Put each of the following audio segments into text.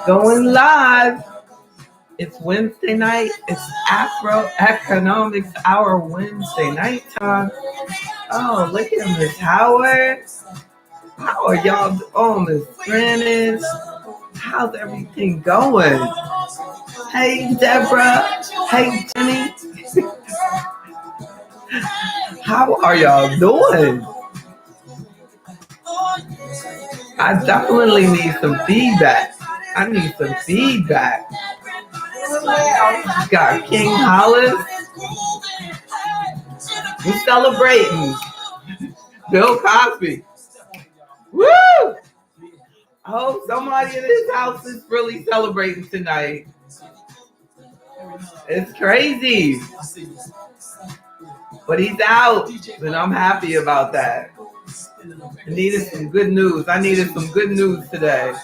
Going live. It's Wednesday night. It's AfroEconomics Hour Wednesday night time. Oh, look at Miss Howard. How are y'all doing, Miss Grannis? How's everything going? Hey, Deborah. Hey, Jenny. How are y'all doing? I definitely need some feedback. I need some feedback. Got King Hollis. We're celebrating. Bill Cosby. Woo! I hope somebody in this house is really celebrating tonight. It's crazy. But he's out, and I'm happy about that. I needed some good news. I needed some good news today.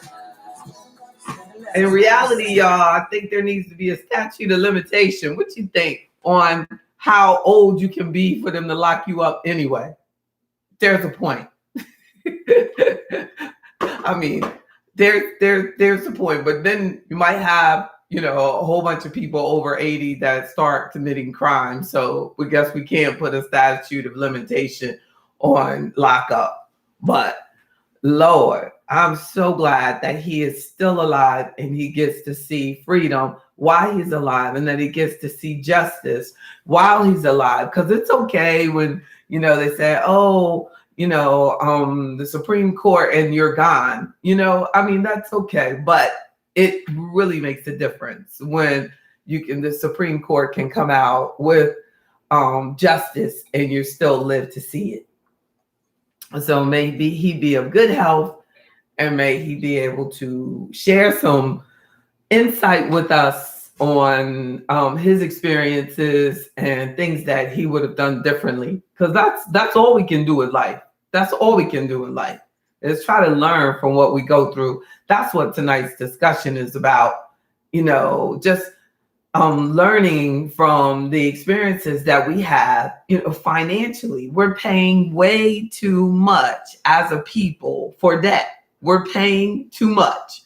In reality, y'all, I think there needs to be a statute of limitation. What you think on how old you can be for them to lock you up anyway? There's a point. I mean, there's a point, but then you might have, a whole bunch of people over 80 that start committing crime. So we guess we can't put a statute of limitation on lockup. But Lord, I'm so glad that he is still alive and he gets to see freedom while he's alive, and that he gets to see justice while he's alive. Because it's okay when, they say, the Supreme Court and you're gone. That's okay. But it really makes a difference when the Supreme Court can come out with justice and you still live to see it. So maybe he be of good health, and may he be able to share some insight with us on his experiences and things that he would have done differently. Because that's all we can do in life. That's all we can do in life is try to learn from what we go through. That's what tonight's discussion is about. Just learning from the experiences that we have, financially. We're paying way too much as a people for debt. We're paying too much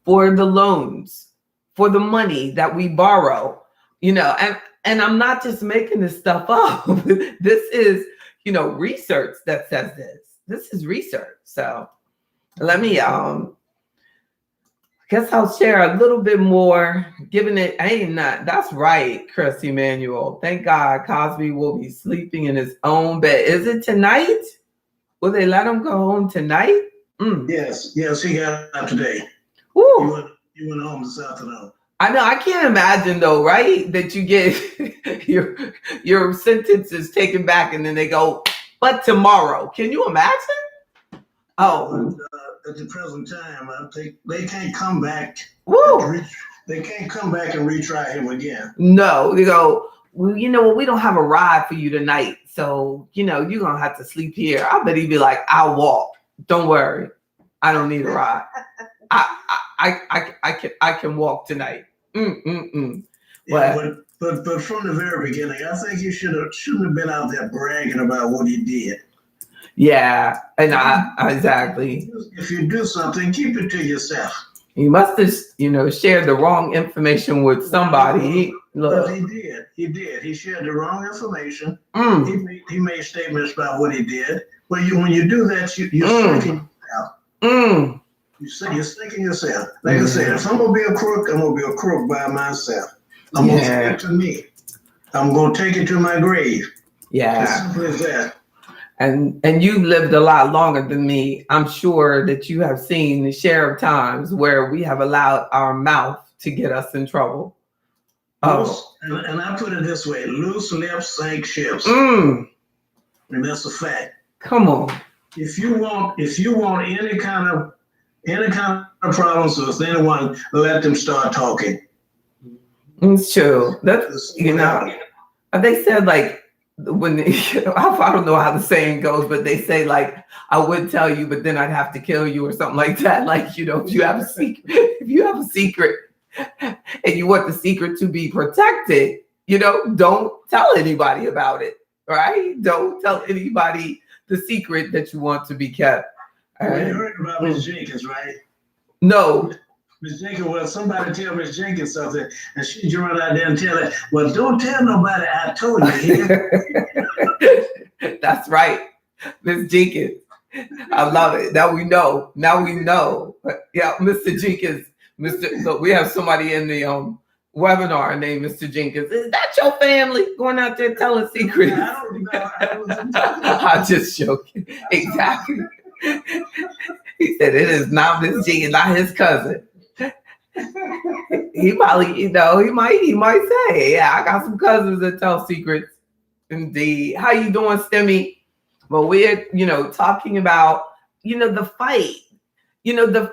for the loans, for the money that we borrow, and I'm not just making this stuff up. This is, research that says this. This is research. So let me, guess I'll share a little bit more, given it. That's right, Chris Emmanuel. Thank God Cosby will be sleeping in his own bed. Is it tonight? Will they let him go home tonight? Yes, he got out today. Ooh. He went home this afternoon. I know. I can't imagine though, right? That you get your sentence is taken back and then they go, but tomorrow. Can you imagine? Oh. At the present time, I think they can't come back. Woo. They can't come back and retry him again. No, they go, well, we don't have a ride for you tonight. So, you're going to have to sleep here. I bet he'd be like, I'll walk. Don't worry. I don't need a ride. I can walk tonight. Yeah, but from the very beginning, I think he shouldn't have been out there bragging about what he did. Yeah, and exactly. If you do something, keep it to yourself. He must have, shared the wrong information with somebody. But he did. He shared the wrong information. He made statements about what he did. But when you do that, you're sinking yourself. You're sinking yourself. Like I said, if I'm going to be a crook, I'm going to be a crook by myself. I'm going to take it to me. I'm going to take it to my grave. Yeah. As simple as that. And you've lived a lot longer than me. I'm sure that you have seen the share of times where we have allowed our mouth to get us in trouble. And I put it this way: loose lips sink ships. And that's a fact. Come on. If you want any kind of problems with anyone, let them start talking. It's true. That's they said like. When I don't know how the saying goes, but they say like I would tell you, but then I'd have to kill you or something like that. Like if you have a secret, and you want the secret to be protected, don't tell anybody about it, right? Don't tell anybody the secret that you want to be kept. You heard about Miss Jenkins, right? No. Miss Jenkins, well, somebody tell Miss Jenkins something, and she run out there and tell her, well, don't tell nobody I told you. That's right, Miss Jenkins. I love it. Now we know. Now we know. Yeah, Mr. Jenkins. Look, we have somebody in the webinar named Mr. Jenkins. Is that your family going out there telling secrets? I don't know. I'm just joking. Exactly. He said it is not Miss Jenkins, not his cousin. He probably, he might say, yeah, I got some cousins that tell secrets. Indeed. How you doing, Stimmy? Well, we're, talking about, the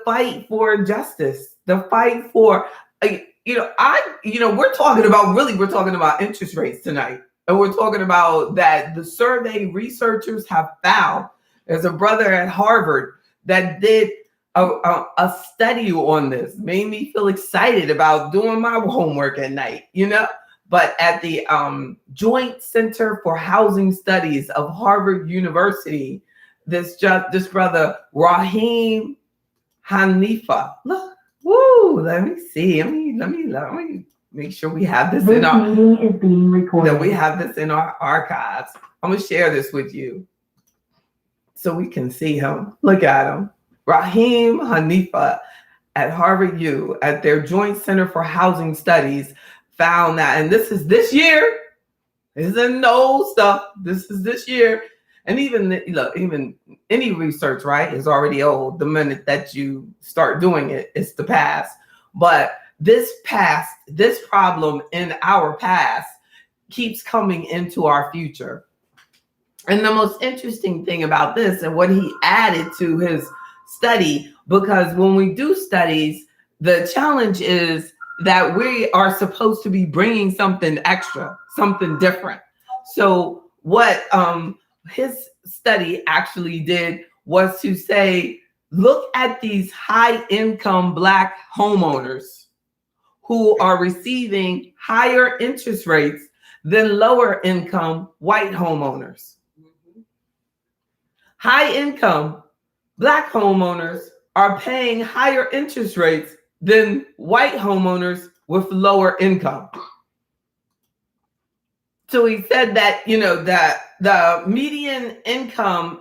fight for justice, the fight for, we're talking about interest rates tonight. And we're talking about that the survey researchers have found, there's a brother at Harvard that did a study on this, made me feel excited about doing my homework at night, But at the Joint Center for Housing Studies of Harvard University, this brother Rahim Hanifa. Look, woo! Let me see. Let me make sure we have this in our meeting is being recorded. That we have this in our archives. I'm gonna share this with you so we can see him. Look at him, Rahim Hanifa at Harvard U at their Joint Center for Housing Studies found that, and this is this year. This isn't old stuff. This is this year. And even any research, right, is already old. The minute that you start doing it, it's the past. But this problem in our past keeps coming into our future. And the most interesting thing about this and what he added to his study, because when we do studies, the challenge is that we are supposed to be bringing something extra, something different. So what his study actually did was to say, look at these high income Black homeowners who are receiving higher interest rates than lower income white homeowners. High income Black homeowners are paying higher interest rates than white homeowners with lower income. So he said that, that the median income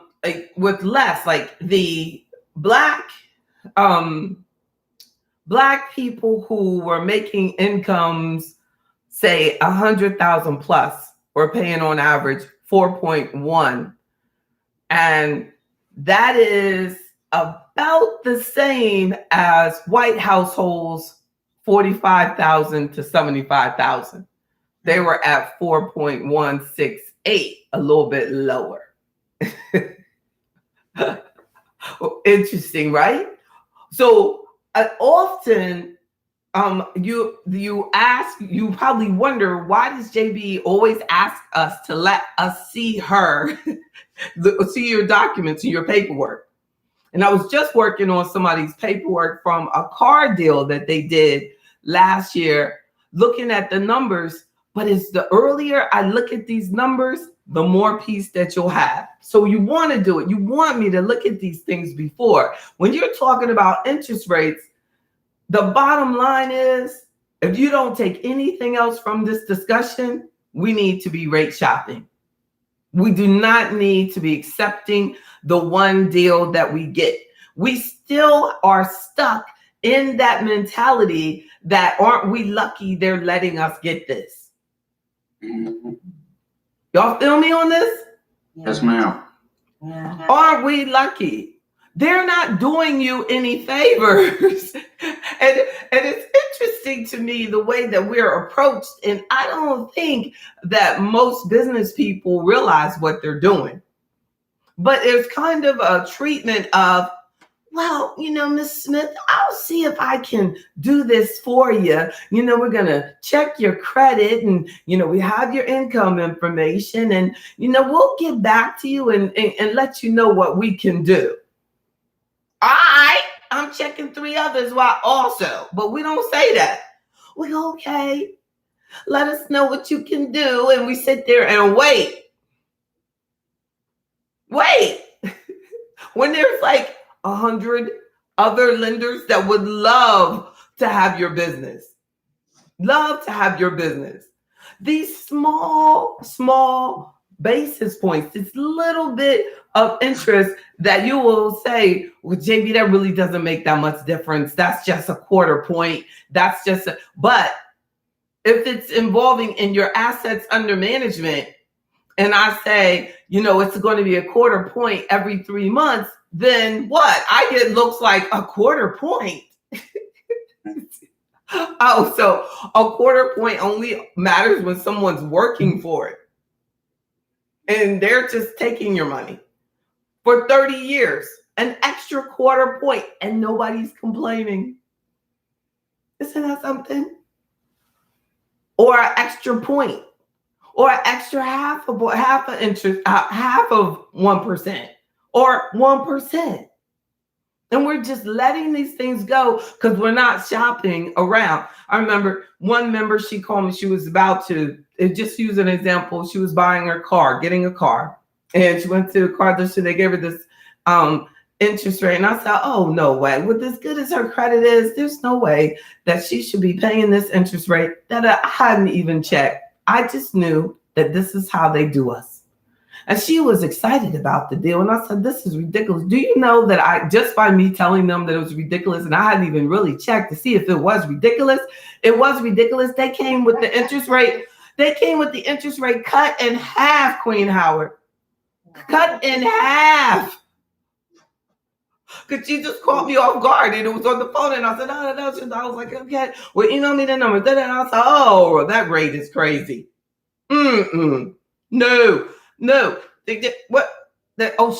with less, like the Black people who were making incomes, say 100,000 plus, were paying on average 4.1. And that is about the same as white households, 45,000 to 75,000. They were at 4.168, a little bit lower. Interesting, right? So often you probably wonder, why does JB always ask us to let us see see your documents and your paperwork? And I was just working on somebody's paperwork from a car deal that they did last year, looking at the numbers. But it's the earlier I look at these numbers, the more peace that you'll have. So you want to do it. You want me to look at these things before. When you're talking about interest rates, the bottom line is, if you don't take anything else from this discussion, we need to be rate shopping. We do not need to be accepting the one deal that we get. We still are stuck in that mentality that, aren't we lucky they're letting us get this? Y'all feel me on this? Yes, ma'am. Yeah. Aren't we lucky? They're not doing you any favors. and it's interesting to me the way that we're approached. And I don't think that most business people realize what they're doing. But there's kind of a treatment of, well, Miss Smith, I'll see if I can do this for you. We're going to check your credit and, we have your income information and, we'll get back to you and let you know what we can do. All right, I'm checking 3 others also, but we don't say that. We go, okay, let us know what you can do. And we sit there and wait. When there's like 100 other lenders that would love to have your business. Love to have your business. These small basis points, this little bit of interest that you will say, well, JB, that really doesn't make that much difference. That's just a quarter point. That's just but if it's involving in your assets under management, and I say, it's going to be a quarter point every 3 months, then what? I get looks like a quarter point. Oh, so a quarter point only matters when someone's working for it. And they're just taking your money for 30 years, an extra quarter point, and nobody's complaining. Isn't that something? Or an extra point, or an extra half of interest, half of 1%, or 1%. And we're just letting these things go because we're not shopping around. I remember one member, she called me, she was about to, just use an example, she was buying her car, getting a car. And she went to the car dealership, they gave her this interest rate. And I said, oh, no way. With as good as her credit is, there's no way that she should be paying this interest rate that I hadn't even checked. I just knew that this is how they do us. And she was excited about the deal. And I said, this is ridiculous. Do you know that just by me telling them that it was ridiculous, and I hadn't even really checked to see if it was ridiculous, it was ridiculous. They came with the interest rate. They came with the interest rate cut in half, Queen Howard. Cut in half. Because she just caught me off guard and it was on the phone. And I said, no. I was like, okay, well, email me the number. Then I said, oh, that rate is crazy. No. They did what?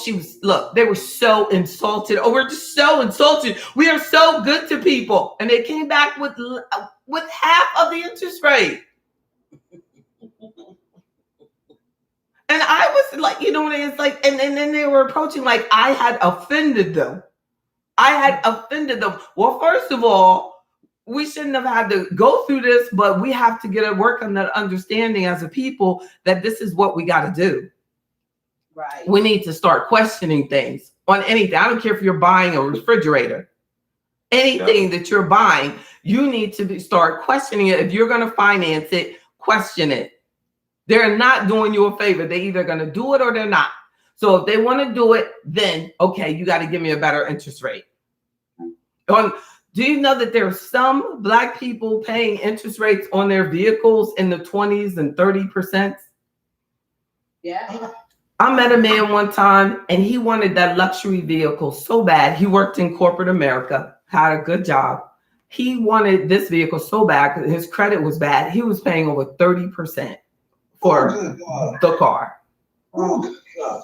She was, look, they were so insulted. Oh, we're just so insulted. We are so good to people. And they came back with half of the interest rate. And I was like, it's like, and then they were approaching like I had offended them. Well, first of all, we shouldn't have had to go through this, but we have to get a work on that understanding as a people that this is what we got to do. Right. We need to start questioning things on anything. I don't care if you're buying a refrigerator. Anything that you're buying, you need to start questioning it. If you're going to finance it, question it. They're not doing you a favor. They're either going to do it or they're not. So if they want to do it, then, okay, you got to give me a better interest rate. Do you know that there are some Black people paying interest rates on their vehicles in the 20s and 30%? Yeah. I met a man one time and he wanted that luxury vehicle so bad. He worked in corporate America, had a good job. He wanted this vehicle so bad because his credit was bad. He was paying over 30% for the car. Oh, good God.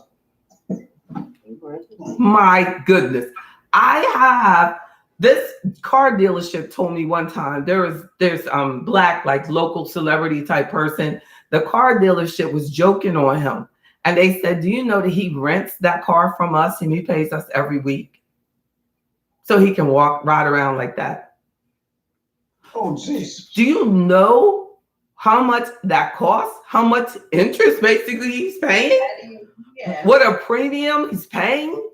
My goodness. I have this car dealership told me one time there's Black, like local celebrity type person. The car dealership was joking on him. And they said, do you know that he rents that car from us and he pays us every week? So he can ride around like that. Oh, jeez. Do you know how much that costs? How much interest basically he's paying? Yeah. What a premium he's paying?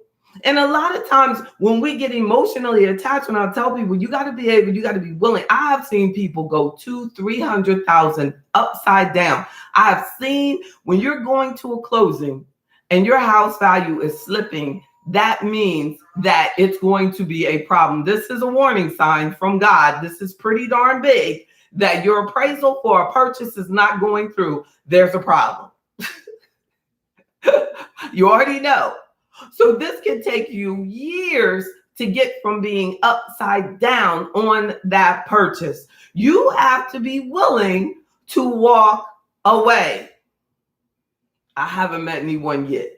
And a lot of times when we get emotionally attached, when I tell people, you got to be willing. I have seen people go 200,000-300,000 upside down. I have seen when you're going to a closing and your house value is slipping, that means that it's going to be a problem. This is a warning sign from God. This is pretty darn big that your appraisal for a purchase is not going through. There's a problem. You already know. So this can take you years to get from being upside down on that purchase. You have to be willing to walk away. I haven't met anyone yet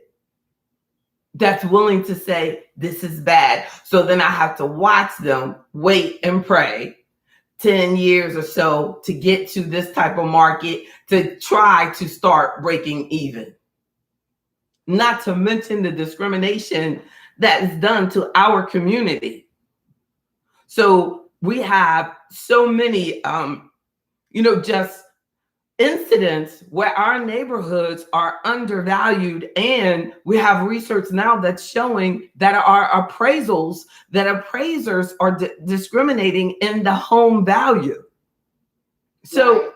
that's willing to say this is bad. So then I have to watch them wait and pray 10 years or so to get to this type of market to try to start breaking even. Not to mention the discrimination that is done to our community. So we have so many, just incidents where our neighborhoods are undervalued, and we have research now that's showing that our appraisers are discriminating in the home value. So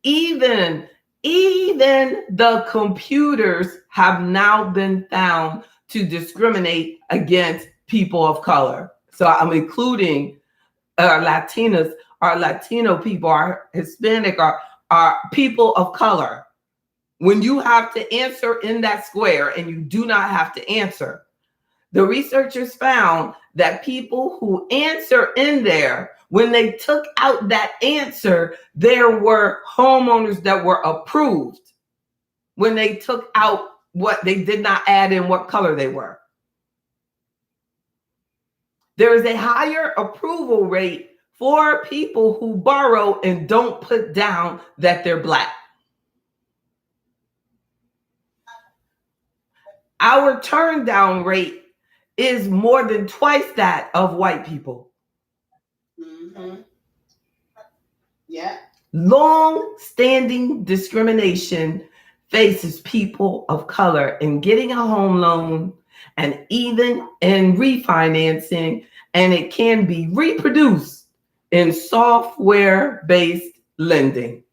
even the computers have now been found to discriminate against people of color. So I'm including our Latinas, our Latino people, our Hispanic, our people of color. When you have to answer in that square and you do not have to answer, the researchers found that people who answer in there, when they took out that answer, there were homeowners that were approved when they took out what they did not add in what color they were. There is a higher approval rate for people who borrow and don't put down that they're Black. Our turn down rate is more than twice that of white people. Mm-hmm. Yeah. Long-standing discrimination faces people of color in getting a home loan and even in refinancing, and it can be reproduced in software-based lending.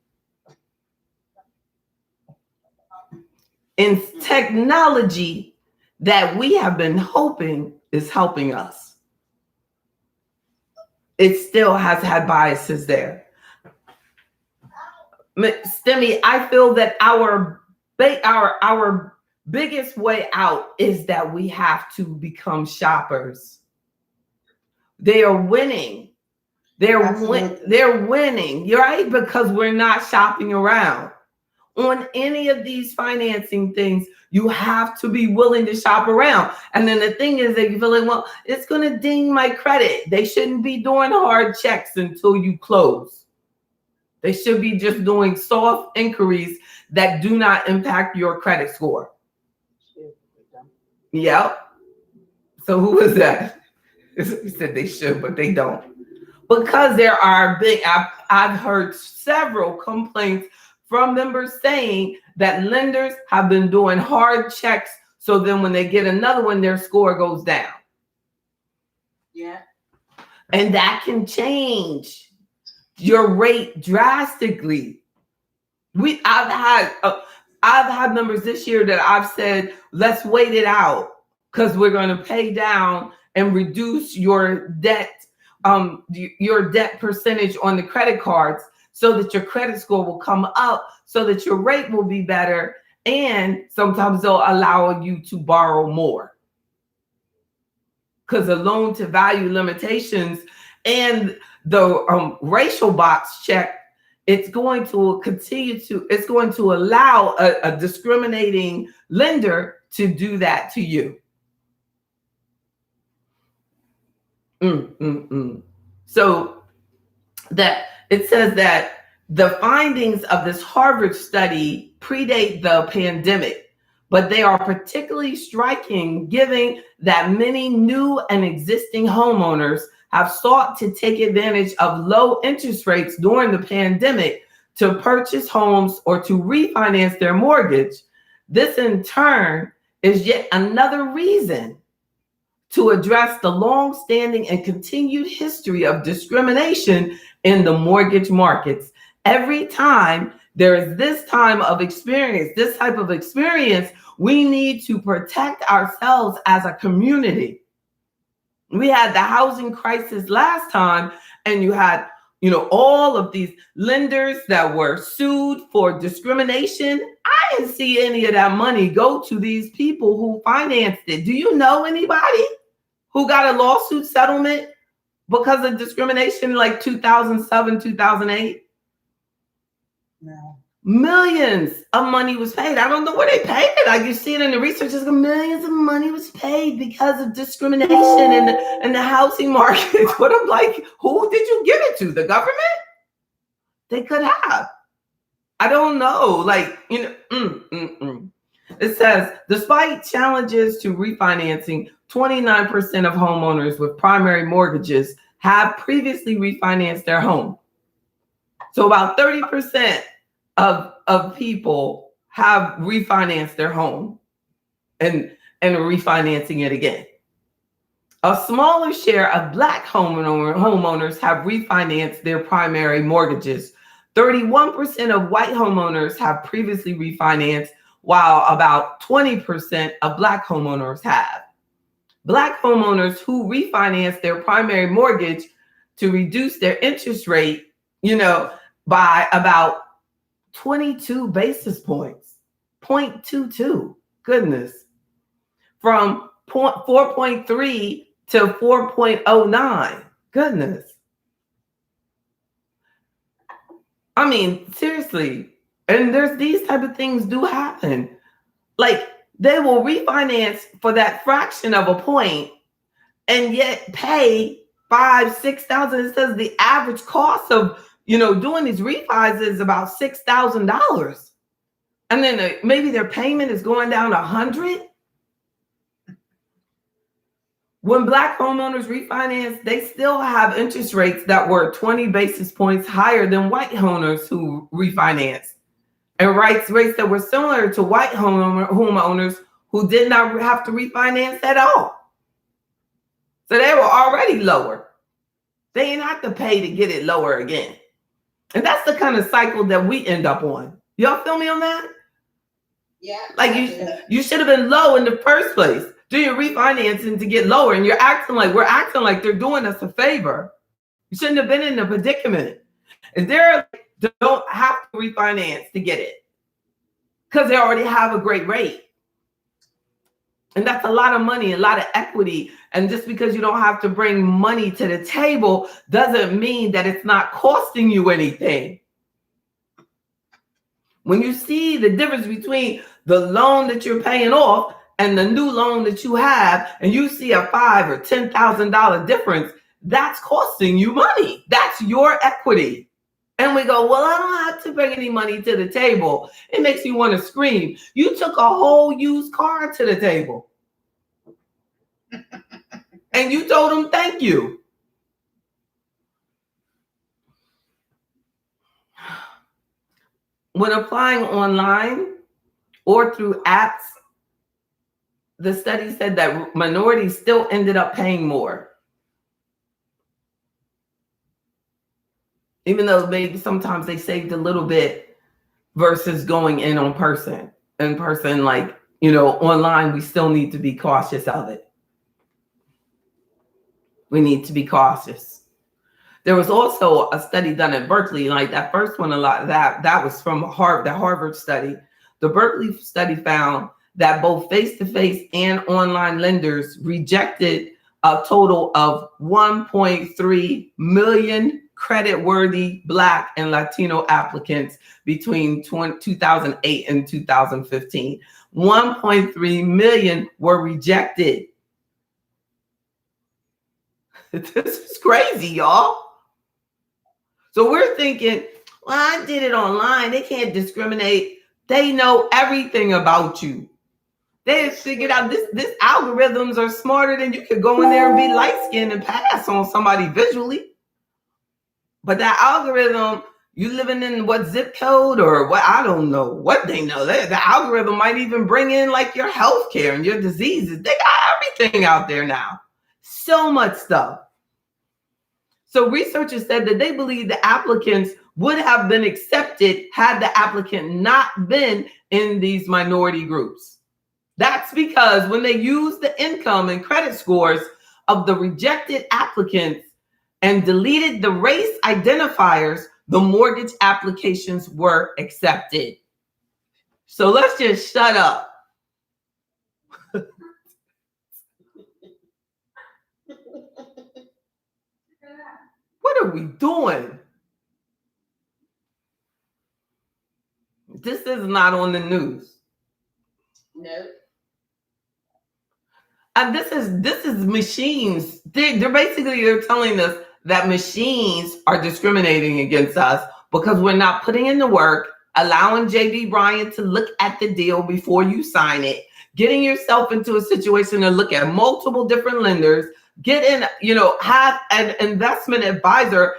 In technology that we have been hoping is helping us, it still has had biases there. Stimmy, I feel that our biggest way out is that we have to become shoppers. They are winning. They're winning. You're right, because we're not shopping around. On any of these financing things, you have to be willing to shop around. And then the thing is that you feel like, well, it's going to ding my credit. They shouldn't be doing hard checks until you close. They should be just doing soft inquiries that do not impact your credit score. Yep. So who was that? He said they should, but they don't. Because there are I've heard several complaints from members saying that lenders have been doing hard checks, so then when they get another one, their score goes down. Yeah. And that can change your rate drastically. I've had members this year that I've said, let's wait it out because we're going to pay down and reduce your debt percentage on the credit cards so that your credit score will come up, so that your rate will be better, and sometimes they'll allow you to borrow more. Because the loan to value limitations and the racial box check, it's going to allow a discriminating lender to do that to you. So that it says that the findings of this Harvard study predate the pandemic, but they are particularly striking given that many new and existing homeowners have sought to take advantage of low interest rates during the pandemic to purchase homes or to refinance their mortgage. This in turn is yet another reason to address the long-standing and continued history of discrimination in the mortgage markets. Every time there is this type of experience, we need to protect ourselves as a community. We had the housing crisis last time, and you had, all of these lenders that were sued for discrimination. I didn't see any of that money go to these people who financed it. Do you know anybody who got a lawsuit settlement because of discrimination like 2007, 2008? No. Millions of money was paid. I don't know where they paid it. I just see it in the research. It's millions of money was paid because of discrimination in the housing market. But I'm like, who did you give it to? The government? They could have. I don't know. It says, despite challenges to refinancing, 29% of homeowners with primary mortgages have previously refinanced their home. So about 30% of of people have refinanced their home and are refinancing it again. A smaller share of Black homeowners have refinanced their primary mortgages. 31% of white homeowners have previously refinanced, while about 20% of Black homeowners have. Black homeowners who refinance their primary mortgage to reduce their interest rate, by about 22 basis points, 0.22, goodness, from 4.3 to 4.09, goodness. I mean, seriously, and there's these type of things do happen. Like, they will refinance for that fraction of a point and yet pay $5,000-$6,000. It says the average cost of doing these refis is about $6,000, and then maybe their payment is going down to $100. When Black homeowners refinance, they still have interest rates that were 20 basis points higher than white homeowners who refinance, and rates that were similar to white homeowners who did not have to refinance at all. So they were already lower. They didn't have to pay to get it lower again. And that's the kind of cycle that we end up on. Y'all feel me on that? Yeah. Like you should have been low in the first place. Do your refinancing to get lower, and we're acting like they're doing us a favor. You shouldn't have been in the predicament. If they don't have to refinance to get it because they already have a great rate. And that's a lot of money, a lot of equity. And just because you don't have to bring money to the table doesn't mean that it's not costing you anything. When you see the difference between the loan that you're paying off and the new loan that you have, and you see a $5,000 or $10,000 difference, that's costing you money. That's your equity. And we go, well, I don't have to bring any money to the table. It makes you want to scream. You took a whole used car to the table. And you told them thank you. When applying online or through apps, the study said that minorities still ended up paying more. Even though maybe sometimes they saved a little bit versus going in person, like, online, we still need to be cautious of it. We need to be cautious. There was also a study done at Berkeley, like that first one, that was from the Harvard study. The Berkeley study found that both face-to-face and online lenders rejected a total of 1.3 million credit-worthy Black and Latino applicants between 2008 and 2015. 1.3 million were rejected. This is crazy, y'all. So we're thinking, well, I did it online. They can't discriminate. They know everything about you. They have figured out this algorithms are smarter than you could go in there and be light-skinned and pass on somebody visually. But that algorithm, you living in what zip code or what, I don't know what they know. The algorithm might even bring in like your healthcare and your diseases. They got everything out there now. So much stuff. So researchers said that they believe the applicants would have been accepted had the applicant not been in these minority groups. That's because when they used the income and credit scores of the rejected applicants and deleted the race identifiers, the mortgage applications were accepted. So let's just shut up. What are we doing? This is not on the news. No. And this is machines. They're telling us that machines are discriminating against us because we're not putting in the work, allowing J.D. Bryan to look at the deal before you sign it, getting yourself into a situation to look at multiple different lenders, get in, have an investment advisor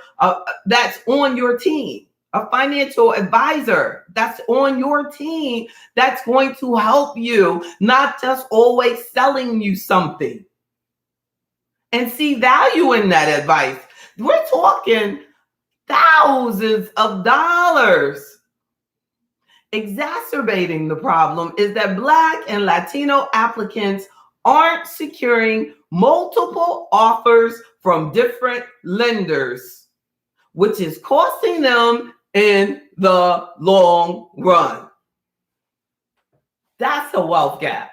that's on your team, a financial advisor that's on your team that's going to help you, not just always selling you something. And see value in that advice. We're talking thousands of dollars. Exacerbating the problem is that Black and Latino applicants aren't securing multiple offers from different lenders, which is costing them in the long run. That's a wealth gap.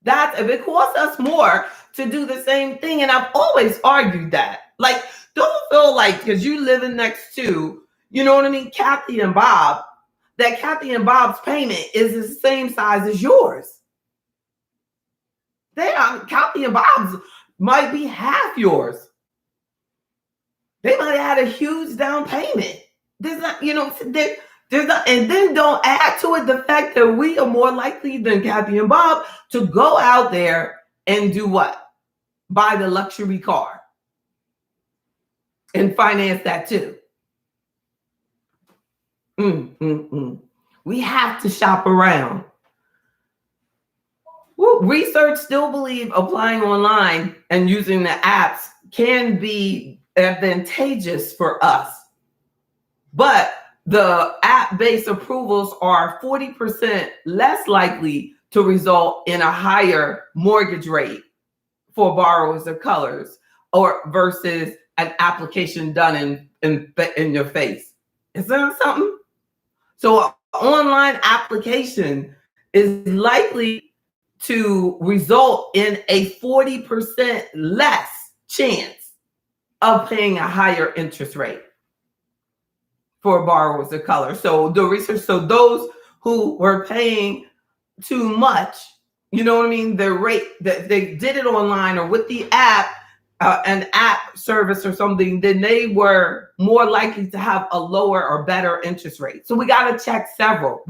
That's if it costs us more to do the same thing. And I've always argued that. Like, don't feel like because you living next to, you know what I mean, Kathy and Bob, that Kathy and Bob's payment is the same size as yours. Kathy and Bob's might be half yours. They might have had a huge down payment. There's not, you know, there's not, and then don't add to it the fact that we are more likely than Kathy and Bob to go out there and do what? Buy the luxury car and finance that too. We have to shop around. Research still believe applying online and using the apps can be advantageous for us. But the app-based approvals are 40% less likely to result in a higher mortgage rate for borrowers of colors or versus an application done in your face. Is that something? So an online application is likely to result in a 40% less chance of paying a higher interest rate for borrowers of color. So the research, so those who were paying too much, you know what I mean, the rate that they did it online or with the app, an app service or something, then they were more likely to have a lower or better interest rate. So we got to check several.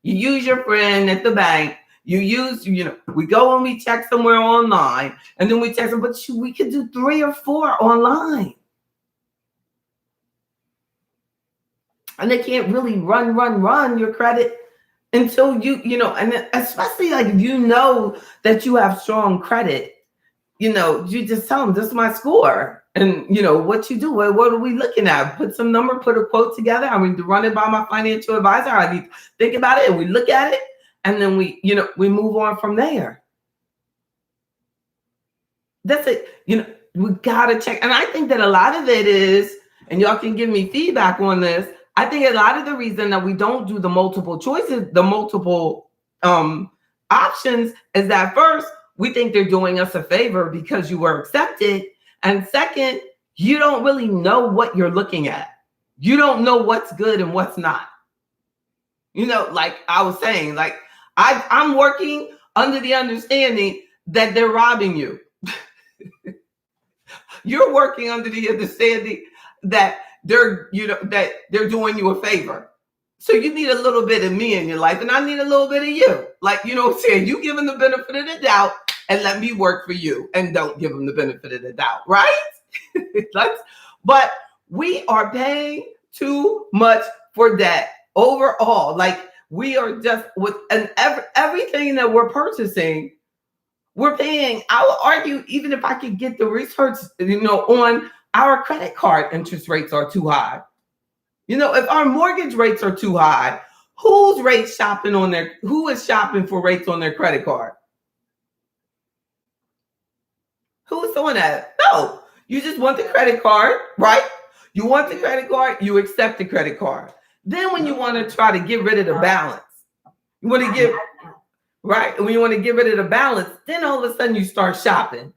You use your friend at the bank. We go and we check somewhere online, and then we check them, but we could do 3 or 4 online. And they can't really run your credit until and especially like if you know that you have strong credit, you just tell them, this is my score. And what you do, what are we looking at? Put a quote together. I need to run it by my financial advisor. I need to think about it, and we look at it, and then we move on from there. That's it. We gotta check. And I think that a lot of it is, and y'all can give me feedback on this, I think a lot of the reason that we don't do the multiple choices, the multiple options, is that first, we think they're doing us a favor because you were accepted. And second, you don't really know what you're looking at. You don't know what's good and what's not. Like I was saying, like I'm working under the understanding that they're robbing you. You're working under the understanding that they're doing you a favor. So you need a little bit of me in your life, and I need a little bit of you. Like, what I'm saying? You give them the benefit of the doubt and let me work for you, and don't give them the benefit of the doubt, right? But we are paying too much for that overall. Like, we are just with everything that we're purchasing, we're paying. I would argue, even if I could get the research, on our credit card interest rates are too high. If our mortgage rates are too high, who is shopping for rates on their credit card? Who's doing that? No, you just want the credit card, right? You want the credit card, you accept the credit card. Then when you want to try to get rid of the balance, you want to get, right? And when you want to get rid of the balance, then all of a sudden you start shopping.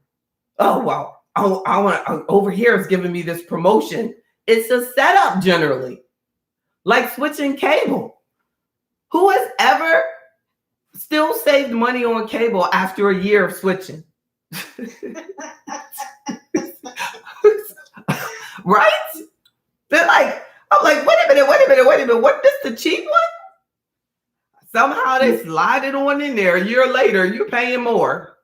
Oh, well, I want over here is giving me this promotion. It's a setup generally, like switching cable. Who has ever still saved money on cable after a year of switching? Right? They're like, I'm like, wait a minute. What, this the cheap one? Somehow they slide it on in there. A year later, you're paying more.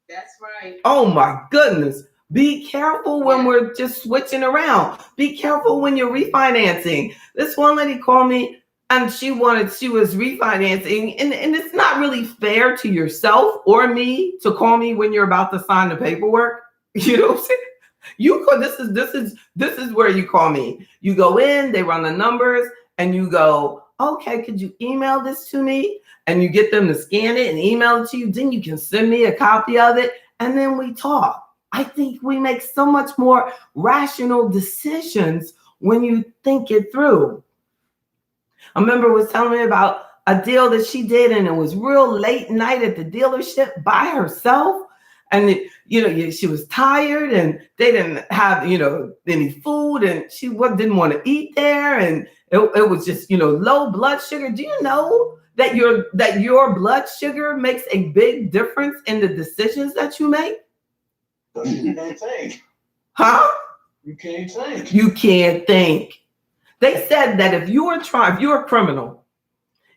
That's right. Oh my goodness. Be careful when we're just switching around. Be careful when you're refinancing. This one lady called me and she was refinancing, and it's not really fair to yourself or me to call me when you're about to sign the paperwork. You know what I'm saying? You call, this is where you call me. You go in, they run the numbers, and you go, okay, could you email this to me? And you get them to scan it and email it to you. Then you can send me a copy of it, and then we talk. I think we make so much more rational decisions when you think it through. I remember was telling me about a deal that she did, and it was real late night at the dealership by herself. And she was tired, and they didn't have any food, and she didn't want to eat there, and it was just low blood sugar. Do you know that your blood sugar makes a big difference in the decisions that you make? You can't think. Huh? You can't think. You can't think. They said that if you're a criminal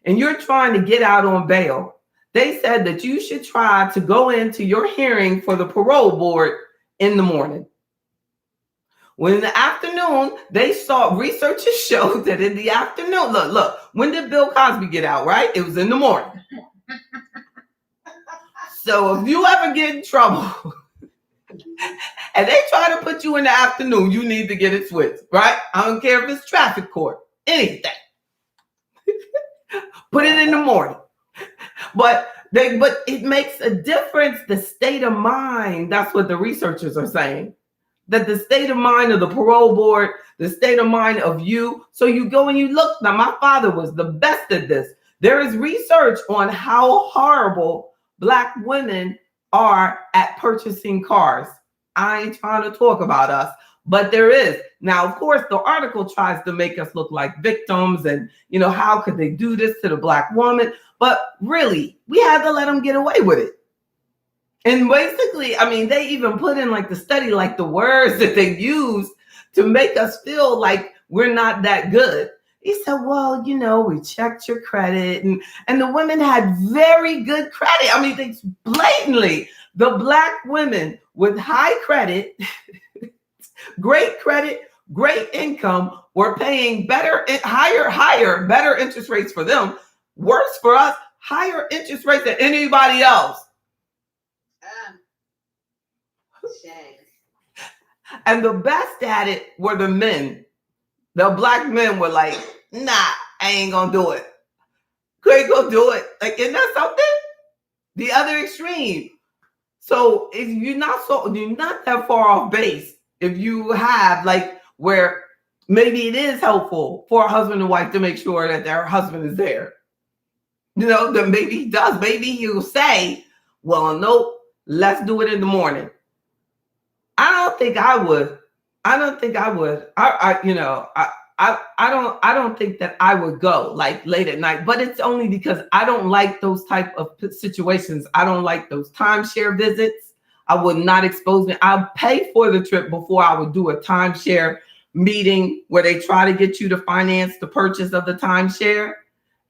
and you're trying to get out on bail, they said that you should try to go into your hearing for the parole board in the morning. When in the afternoon, researchers showed that in the afternoon, look, when did Bill Cosby get out, right? It was in the morning. So if you ever get in trouble and they try to put you in the afternoon, you need to get it switched, right? I don't care if it's traffic court, anything. Put it in the morning. But it makes a difference, the state of mind. That's what the researchers are saying. That the state of mind of the parole board, the state of mind of you. So you go and you look. Now, my father was the best at this. There is research on how horrible Black women are at purchasing cars. I ain't trying to talk about us, but there is. Now, of course, the article tries to make us look like victims and, how could they do this to the Black woman? But really, we had to let them get away with it. And basically, they even put in the study, the words that they use to make us feel like we're not that good. He said, well, we checked your credit, and the women had very good credit. They blatantly, the Black women with high credit, great income were paying better interest rates for them. Worse for us, higher interest rates than anybody else. And the best at it were the men. The Black men were like, nah, I ain't gonna do it. Ain't gonna do it. Isn't that something? The other extreme. So if you're not that far off base, if you have where maybe it is helpful for a husband and wife to make sure that their husband is there. Then maybe he does. Maybe he'll say, well, nope, let's do it in the morning. I don't think I would. I don't think that I would go late at night, but it's only because I don't like those type of situations. I don't like those timeshare visits. I would not expose me. I'll pay for the trip before I would do a timeshare meeting where they try to get you to finance the purchase of the timeshare.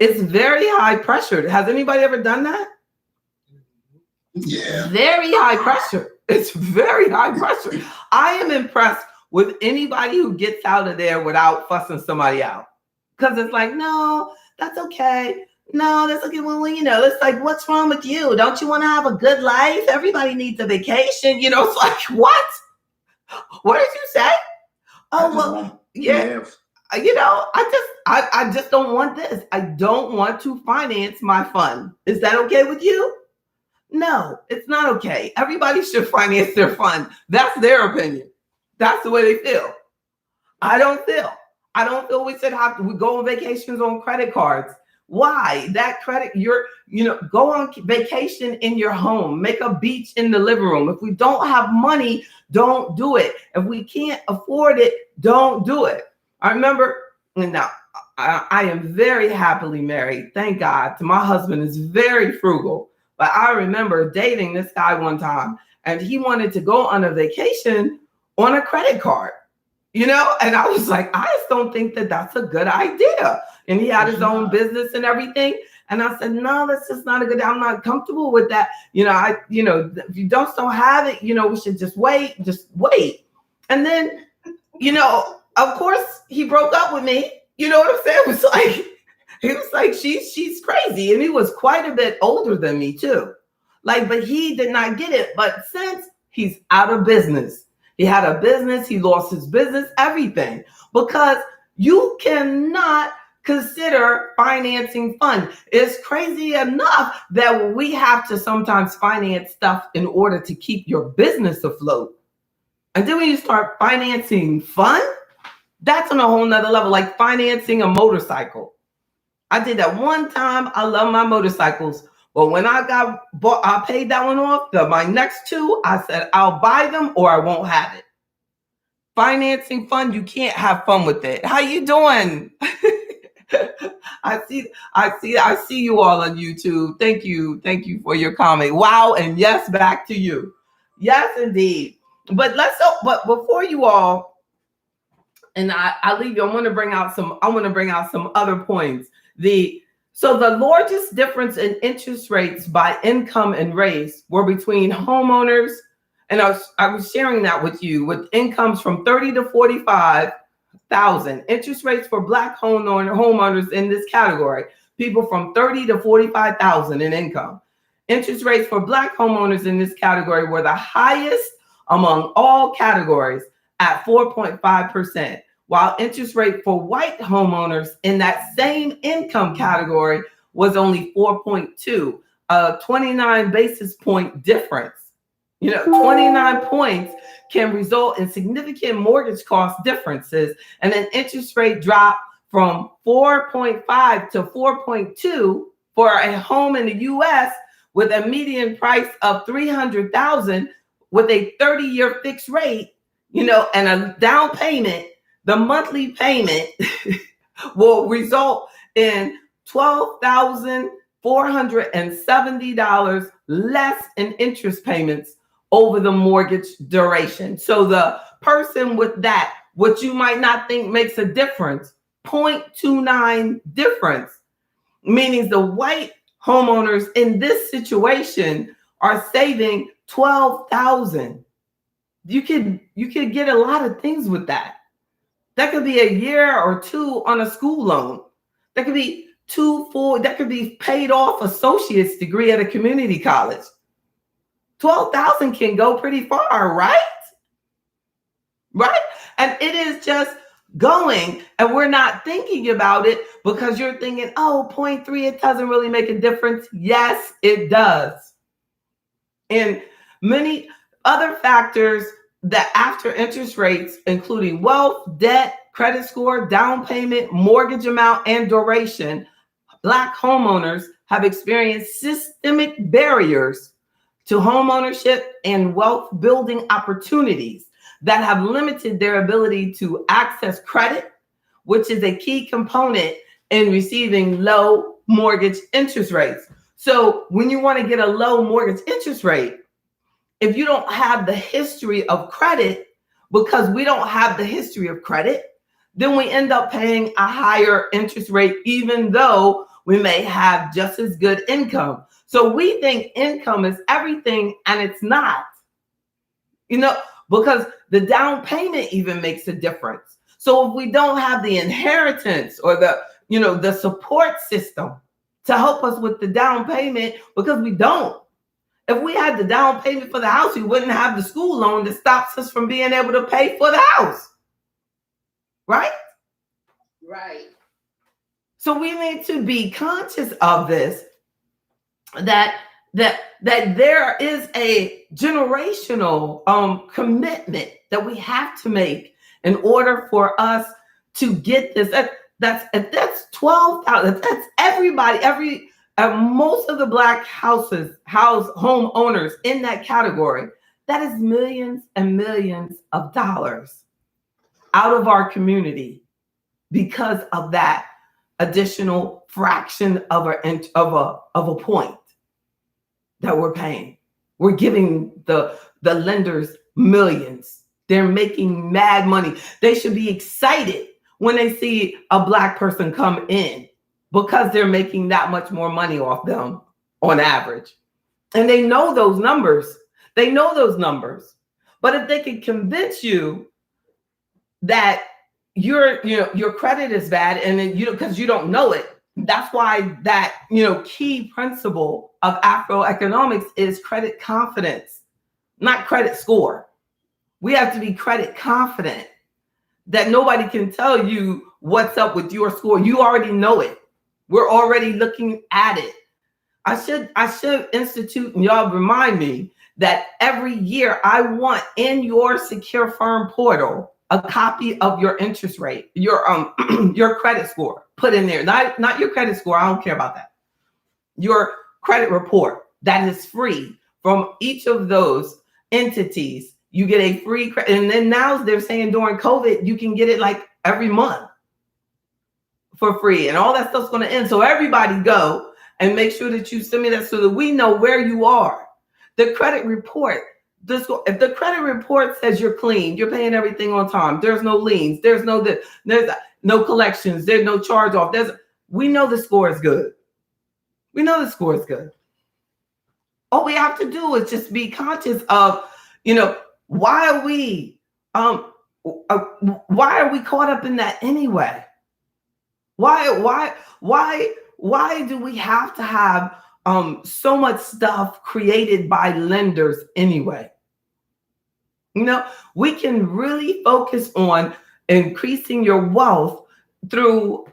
It's very high pressure. Has anybody ever done that? Yeah. Very high pressure. It's very high pressure. I am impressed with anybody who gets out of there without fussing somebody out. Because it's no, that's okay. No, that's okay. Well, it's what's wrong with you? Don't you want to have a good life? Everybody needs a vacation. It's what? What did you say? Oh, well, yeah. I just don't want this. I don't want to finance my fun. Is that okay with you? No, it's not okay. Everybody should finance their fun. That's their opinion. That's the way they feel. I don't feel we should we go on vacations on credit cards. Why? That credit, go on vacation in your home, make a beach in the living room. If we don't have money, don't do it. If we can't afford it, don't do it. I remember, now I am very happily married. Thank God. My husband is very frugal. But I remember dating this guy one time, and he wanted to go on a vacation on a credit card, and I was like, I just don't think that that's a good idea. And he had his own business and everything. And I said, no, that's just not a good, I'm not comfortable with that. If you don't have it, we should just wait. And then, of course he broke up with me. You know what I'm saying? He was like, she's crazy. And he was quite a bit older than me too. But he did not get it. But since he's out of business, he had a business, he lost his business, everything, because you cannot consider financing fund. It's crazy enough that we have to sometimes finance stuff in order to keep your business afloat. And then when you start financing fun, that's on a whole nother level, like financing a motorcycle. I did that one time. I love my motorcycles. But when I paid that one off. My next two, I said, I'll buy them or I won't have it. Financing fun, you can't have fun with it. How you doing? I see you all on YouTube. Thank you for your comment. Wow, and yes, back to you. Yes, indeed. But before you all, and I leave you, I want to bring out some other points. So the largest difference in interest rates by income and race were between homeowners, and I was sharing that with you, with incomes from 30 to 45,000. Interest rates for Black homeowners in this category, people from 30 to 45,000 in income. Interest rates for Black homeowners in this category were the highest among all categories at 4.5%. While interest rate for white homeowners in that same income category was only 4.2, a 29 basis point difference. 29 points can result in significant mortgage cost differences, and an interest rate drop from 4.5 to 4.2 for a home in the U.S. with a median price of $300,000 with a 30-year fixed rate, and a down payment. The monthly payment will result in $12,470 less in interest payments over the mortgage duration. So the person with that, what you might not think makes a difference, 0.29 difference, meaning the white homeowners in this situation are saving $12,000. You could get a lot of things with that. That could be a year or two on a school loan. That could be that could be paid off associate's degree at a community college. $12,000 can go pretty far, right? Right? And it is just going, and we're not thinking about it because you're thinking, 0.3, it doesn't really make a difference. Yes, it does. And many other factors that after interest rates, including wealth, debt, credit score, down payment, mortgage amount, and duration, Black homeowners have experienced systemic barriers to home ownership and wealth building opportunities that have limited their ability to access credit, which is a key component in receiving low mortgage interest rates. So when you want to get a low mortgage interest rate, if you don't have the history of credit, because we don't have the history of credit, then we end up paying a higher interest rate, even though we may have just as good income. So we think income is everything, and it's not, because the down payment even makes a difference. So if we don't have the inheritance or the support system to help us with the down payment, because we don't. If we had the down payment for the house, we wouldn't have the school loan that stops us from being able to pay for the house. Right? Right. So we need to be conscious of this, that there is a generational commitment that we have to make in order for us to get this. That's 12,000. That's everybody, most of the Black house home owners in that category. That is millions and millions of dollars out of our community because of that additional fraction of a point that we're paying. We're giving the lenders millions. They're making mad money. They should be excited when they see a Black person come in because they're making that much more money off them on average. And they know those numbers. They know those numbers. But if they can convince you that your credit is bad, and then because you don't know it, that's why that key principle of AfroEconomics is credit confidence, not credit score. We have to be credit confident that nobody can tell you what's up with your score. You already know it. We're already looking at it. I should institute, and y'all remind me, that every year I want in your secure firm portal a copy of your interest rate, your credit score. Put in there, not your credit score. I don't care about that. Your credit report that is free from each of those entities. You get a free credit, and then now they're saying during COVID you can get it like every month for free, and all that stuff's going to end. So everybody go and make sure that you send me that so that we know where you are. The credit report. If the credit report says you're clean, you're paying everything on time, there's no liens, there's no collections, there's no charge off. We know the score is good. We know the score is good. All we have to do is just be conscious of, why are we caught up in that anyway? Why do we have to have so much stuff created by lenders anyway? We can really focus on increasing your wealth through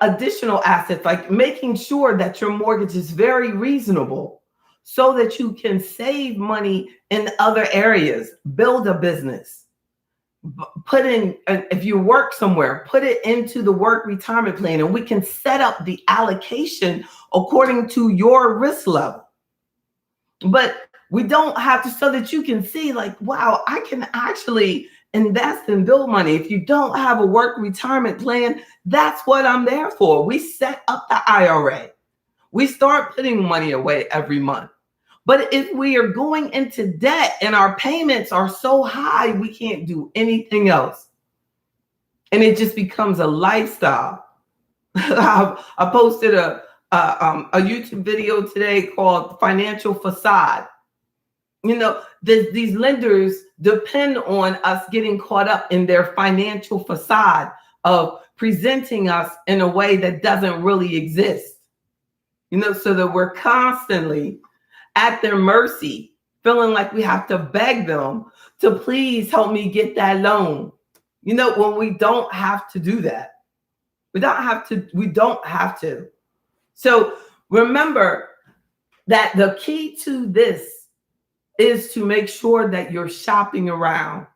additional assets, like making sure that your mortgage is very reasonable so that you can save money in other areas, build a business, put in, if you work somewhere, put it into the work retirement plan, and we can set up the allocation according to your risk level. But we don't have to, so that you can see like, wow, I can actually invest and build money. If you don't have a work retirement plan, that's what I'm there for. We set up the IRA. We start putting money away every month. But if we are going into debt and our payments are so high, we can't do anything else. And it just becomes a lifestyle. I posted a YouTube video today called Financial Facade. These lenders depend on us getting caught up in their financial facade of presenting us in a way that doesn't really exist. So that we're constantly at their mercy, feeling like we have to beg them to please help me get that loan. When we don't have to do that. We don't have to. So remember that the key to this is to make sure that you're shopping around.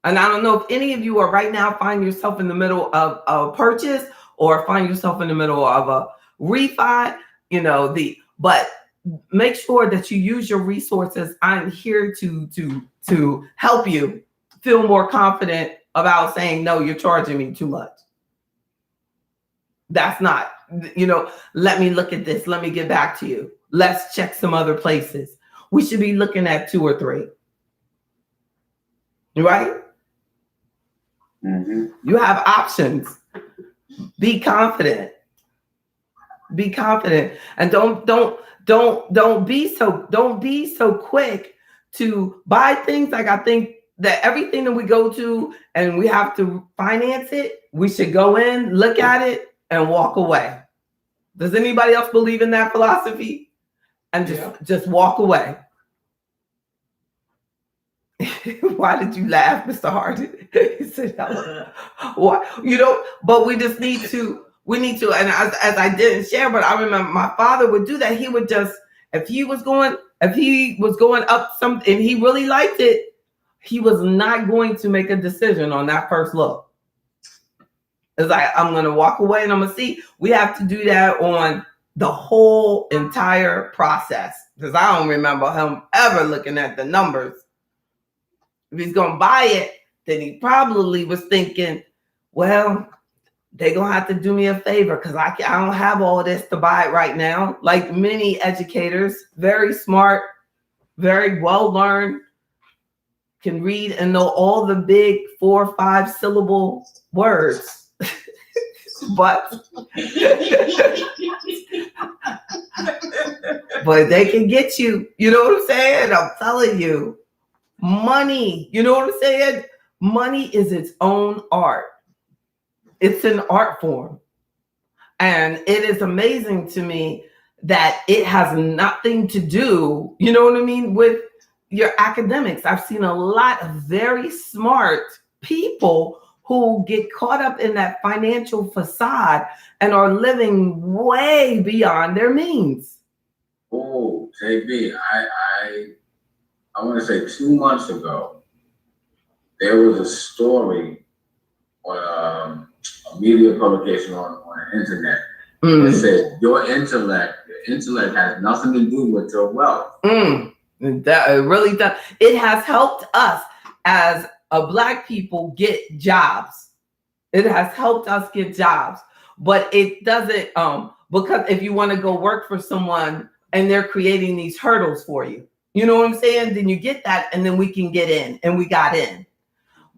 And I don't know if any of you are right now find yourself in the middle of a purchase or find yourself in the middle of a refi, but make sure that you use your resources. I'm here to help you feel more confident about saying, no, you're charging me too much. That's not, let me look at this. Let me get back to you. Let's check some other places. We should be looking at 2 or 3. Right? Mm-hmm. You have options. Be confident. Be confident. And don't be so quick to buy things. Like, I think that everything that we go to and we have to finance it, we should go in, look at it, and walk away. Does anybody else believe in that philosophy? And just walk away. Why did you laugh, Mr. Harden? He said, why? But we just need to, and as I didn't share, but I remember my father would do that. He would just, if he was going up something and he really liked it, he was not going to make a decision on that first look. It's like, I'm going to walk away and I'm going to see. We have to do that on the whole entire process, because I don't remember him ever looking at the numbers. If he's going to buy it, then he probably was thinking, well, they're going to have to do me a favor because I don't have all this to buy it right now. Like many educators, very smart, very well learned, can read and know all the big 4 or 5 syllable words. but but they can get you. You know what I'm saying? I'm telling you. Money, you know what I'm saying? Money is its own art. It's an art form. And it is amazing to me that it has nothing to do, you know what I mean, with your academics. I've seen a lot of very smart people who get caught up in that financial facade and are living way beyond their means. Oh, JB, I want to say 2 months ago, there was a story on a media publication on the internet. It said your intellect has nothing to do with your wealth. That it really does. It has helped us as a Black people get jobs. It has helped us get jobs, but it doesn't. Because if you want to go work for someone and they're creating these hurdles for you, you know what I'm saying? Then you get that, and then we can get in, and we got in.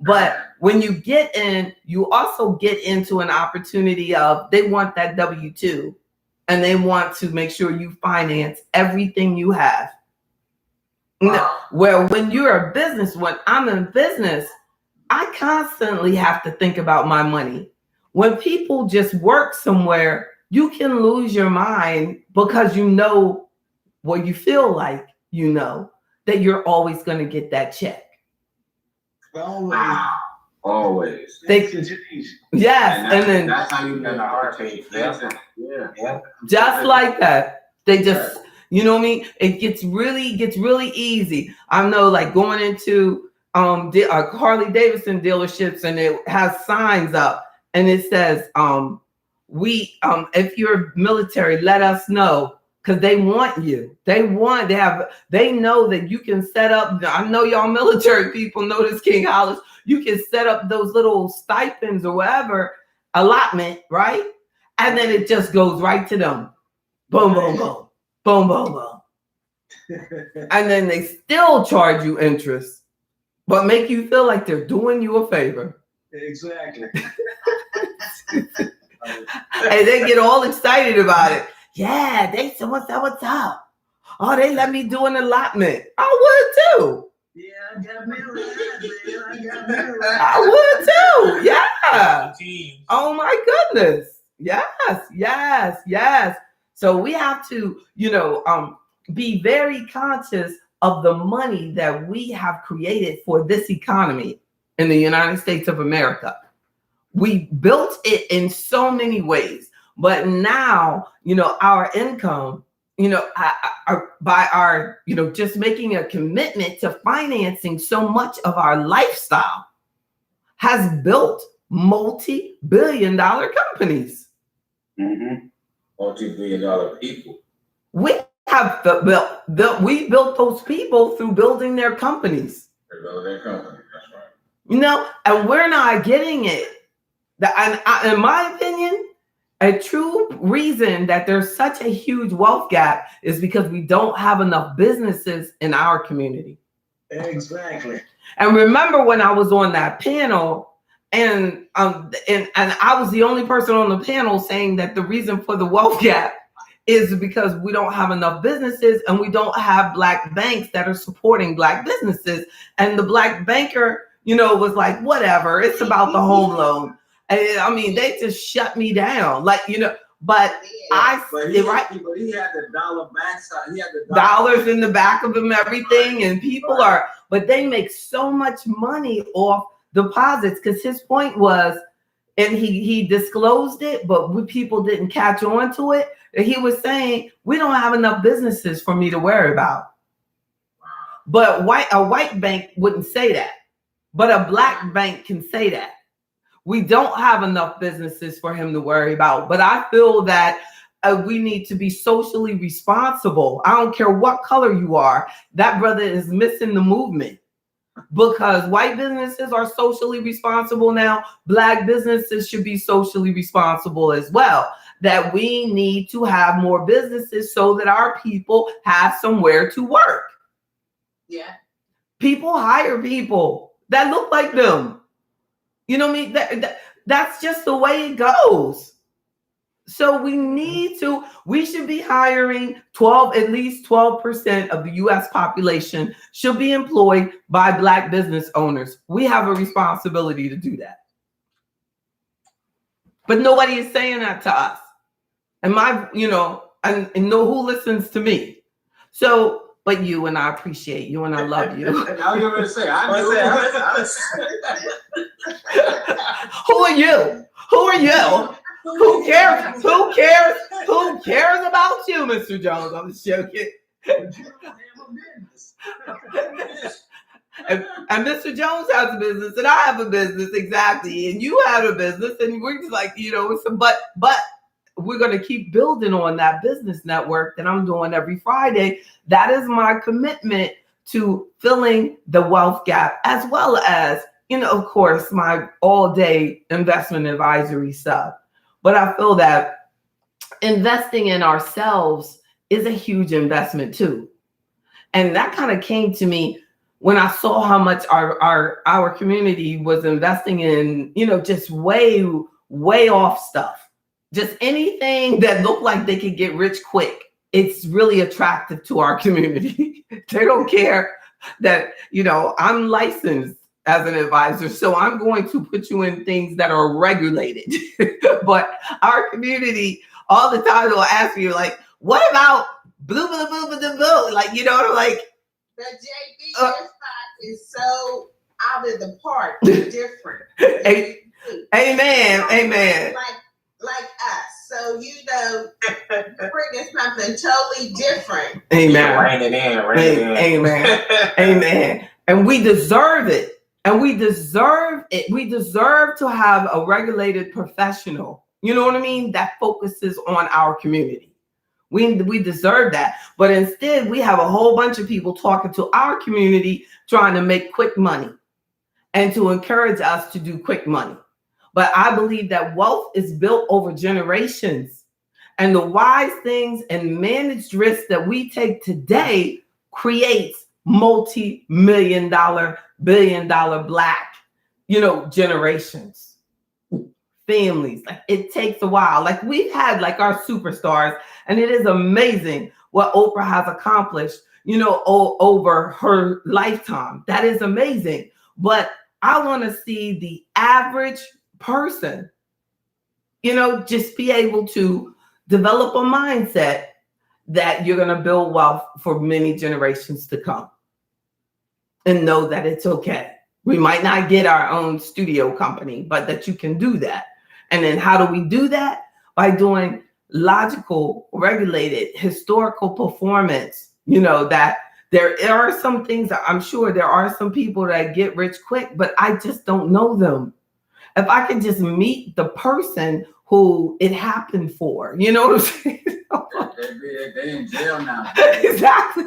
But when you get in, you also get into an opportunity of they want that W-2, and they want to make sure you finance everything you have. Well, when you're a business, when I'm in business, I constantly have to think about my money. When people just work somewhere, you can lose your mind because you know what you feel like, you know, that you're always going to get that check. Always. Yes, and then that's how you get a heartbeat. Yeah. Just like that. They just, you know what I mean? It gets really easy. I know, like going into Harley Davidson dealerships, and it has signs up, and it says, if you're military, let us know. Because they want you. They know that you can set up. I know y'all military people know this, King Hollis. You can set up those little stipends or whatever allotment, right? And then it just goes right to them. Boom, boom, boom. Boom, boom, boom. And then they still charge you interest, but make you feel like they're doing you a favor. Exactly. And they get all excited about it. Yeah, they said, what's up? Oh, they let me do an allotment. I would too. Yeah, I got me a ride, man. I would too. Yeah. Oh my goodness. Yes. So we have to, be very conscious of the money that we have created for this economy in the United States of America. We built it in so many ways. But now, our income, by our, just making a commitment to financing so much of our lifestyle has built multi-billion-dollar companies. Mm-hmm. Multi-billion-dollar people. We have we built those people through building their companies. They built their company, that's right. And we're not getting it. In my opinion, a true reason that there's such a huge wealth gap is because we don't have enough businesses in our community. Exactly. And remember when I was on that panel, and I was the only person on the panel saying that the reason for the wealth gap is because we don't have enough businesses, and we don't have Black banks that are supporting Black businesses. And the Black banker, was like, whatever, it's about the home loan. I mean, they just shut me down, but he had the dollar backside. He had the dollars in the back of him, everything, and people but they make so much money off deposits, because his point was, and he disclosed it, but people didn't catch on to it. He was saying, we don't have enough businesses for me to worry about. But a white bank wouldn't say that, but a Black bank can say that. We don't have enough businesses for him to worry about. But I feel that we need to be socially responsible. I don't care what color you are. That brother is missing the movement, because white businesses are socially responsible now. Black businesses should be socially responsible as well. That we need to have more businesses so that our people have somewhere to work. Yeah. People hire people that look like them. You know what I mean? That's just the way it goes. So we should be hiring at least 12% of the US population should be employed by Black business owners. We have a responsibility to do that. But nobody is saying that to us. And and know who listens to me. So, but you, and I appreciate you and I love you. I was going to say, Who are you? Who are you? Who cares? Who cares? Who cares about you, Mr. Jones? I'm just joking. And Mr. Jones has a business, and I have a business, exactly, and you have a business, and we're just like, but we're going to keep building on that business network that I'm doing every Friday. That is my commitment to filling the wealth gap, as well as, of course, my all-day investment advisory stuff. But I feel that investing in ourselves is a huge investment too. And that kind of came to me when I saw how much our community was investing in, just way off stuff. Just anything that looked like they could get rich quick. It's really attractive to our community. They don't care that, I'm licensed as an advisor, so I'm going to put you in things that are regulated. But our community all the time will ask me, like, what about blah, blah, blah, blah, blah, blah? Like, like. The JB spot is so out of the park, different. Amen. Like us. So, bringing something totally different. Amen. Rein it in. Amen. And we deserve it. And we deserve it. We deserve to have a regulated professional, you know what I mean, that focuses on our community. We deserve that. But instead, we have a whole bunch of people talking to our community, trying to make quick money and to encourage us to do quick money. But I believe that wealth is built over generations. And the wise things and managed risks that we take today creates multi-million dollar, billion-dollar Black, generations, families. Like, it takes a while. Like, we've had like our superstars, and it is amazing what Oprah has accomplished, over her lifetime. That is amazing. But I want to see the average person, just be able to develop a mindset that you're going to build wealth for many generations to come. And know that it's okay. We might not get our own studio company, but that you can do that. And then how do we do that? By doing logical, regulated, historical performance. That there are some things that I'm sure there are some people that get rich quick, but I just don't know them. If I could just meet the person who it happened for, you know what I'm saying? They're in jail now. Exactly.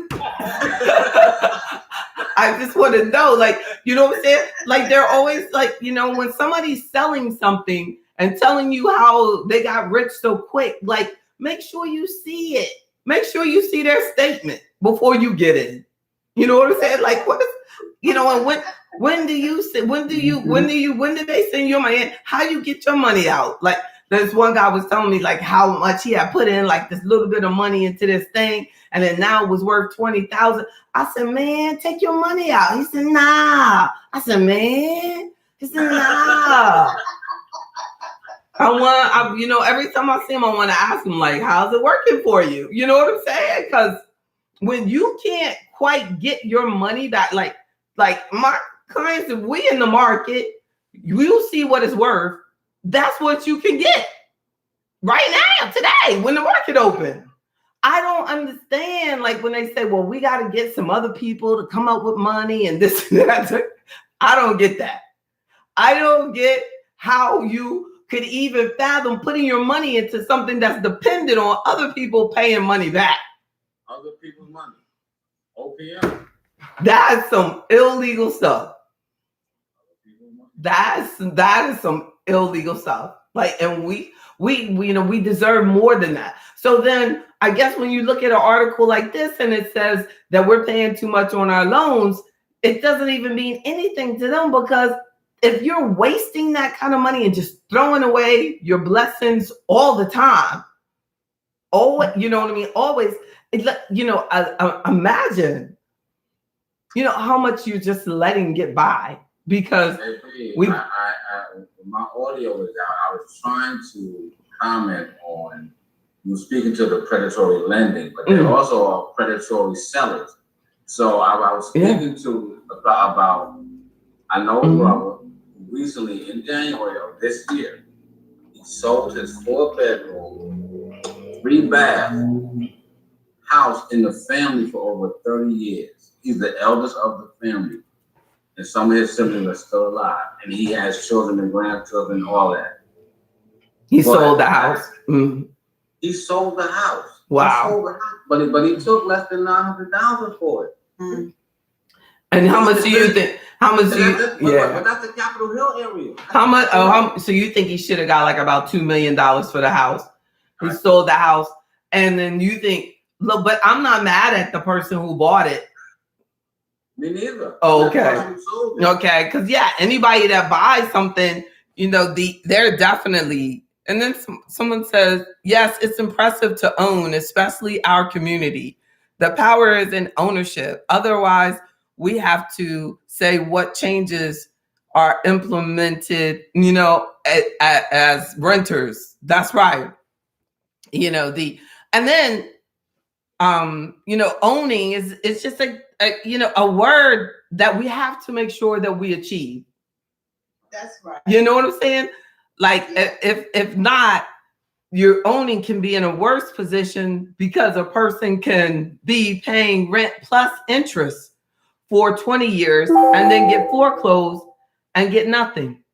I just want to know, like, you know what I'm saying? Like, they're always like, when somebody's selling something and telling you how they got rich so quick, like, make sure you see it. Make sure you see their statement before you get in. You know what I'm saying? Like, what is, and when did they send your money in? How you get your money out? Like, this one guy was telling me like how much he had put in like this little bit of money into this thing, and then now it was worth 20,000. I said, man, take your money out. He said, nah. I said, man. He said, nah. Every time I see him, I want to ask him, like, how's it working for you? You know what I'm saying? Because when you can't quite get your money back, like my clients, if we in the market, you see what it's worth. That's what you can get right now, today, when the market open. I don't understand, like, when they say, well, we got to get some other people to come up with money and this and that. I don't get that. I don't get how you could even fathom putting your money into something that's dependent on other people paying money back. Other people's money. OPM. That's some illegal stuff. That is some illegal stuff. Like, and we deserve more than that. So then I guess when you look at an article like this and it says that we're paying too much on our loans, it doesn't even mean anything to them, because if you're wasting that kind of money and just throwing away your blessings all the time, you know what I mean? Always, imagine, how much you're just letting get by because my audio was out. I was trying to comment on you speaking to the predatory lending, but there also are predatory sellers. So I was speaking to about I know a brother recently in January of this year, he sold his 4-bedroom, 3-bath house in the family for over 30 years. He's the eldest of the family. And some of his siblings are still alive. And he has children and grandchildren and all that. He sold the house. He sold the house. Wow. He sold the house. But he took less than $900,000 for it. And how much do you think? But that's the Capitol Hill area. How much? So you think he should have got like about $2 million for the house? He sold the house, and then you think, look, but I'm not mad at the person who bought it. Me neither. Oh, okay. Okay, because anybody that buys something, they're definitely. And then someone says, yes, it's impressive to own, especially our community. The power is in ownership. Otherwise, we have to say what changes are implemented, as renters. That's right. Owning it's just a word that we have to make sure that we achieve. That's right. You know what I'm saying? Like if not, your owning can be in a worse position because a person can be paying rent plus interest for 20 years and then get foreclosed and get nothing.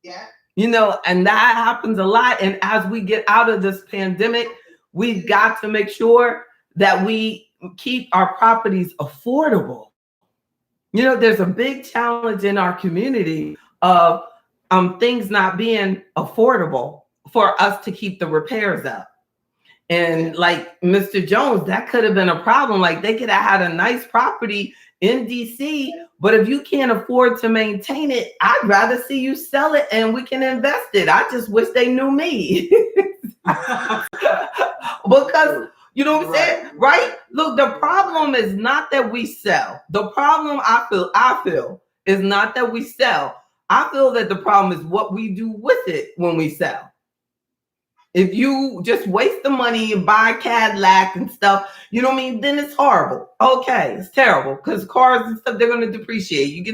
Yeah. And that happens a lot. And as we get out of this pandemic, we've got to make sure that we keep our properties affordable. There's a big challenge in our community of things not being affordable for us to keep the repairs up. And like Mr. Jones, that could have been a problem. Like they could have had a nice property in DC, but if you can't afford to maintain it, I'd rather see you sell it and we can invest it. I just wish they knew me. Because you know what I'm saying? Right? Look, the problem is not that we sell. The problem I feel is not that we sell. I feel that the problem is what we do with it when we sell. If you just waste the money and buy Cadillac and stuff, then it's horrible. Okay, it's terrible because cars and stuff, they're going to depreciate. You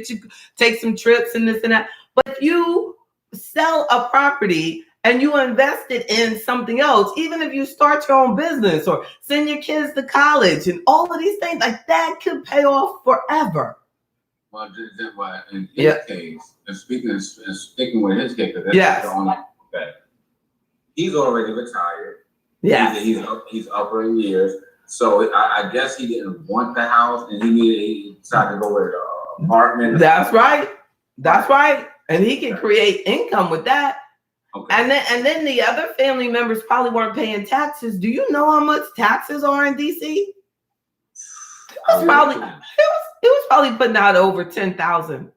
take some trips and this and that. But if you sell a property and you invest it in something else, even if you start your own business or send your kids to college and all of these things, like that could pay off forever. Well, in his case, and sticking with his case, that's the only fact. He's already retired. Yeah, he's upper in years, so I guess he didn't want the house, and he decided to go with an apartment. That's right, and he can create income with that. Okay. And then the other family members probably weren't paying taxes. Do you know how much taxes are in DC? It was probably putting out over 10,000.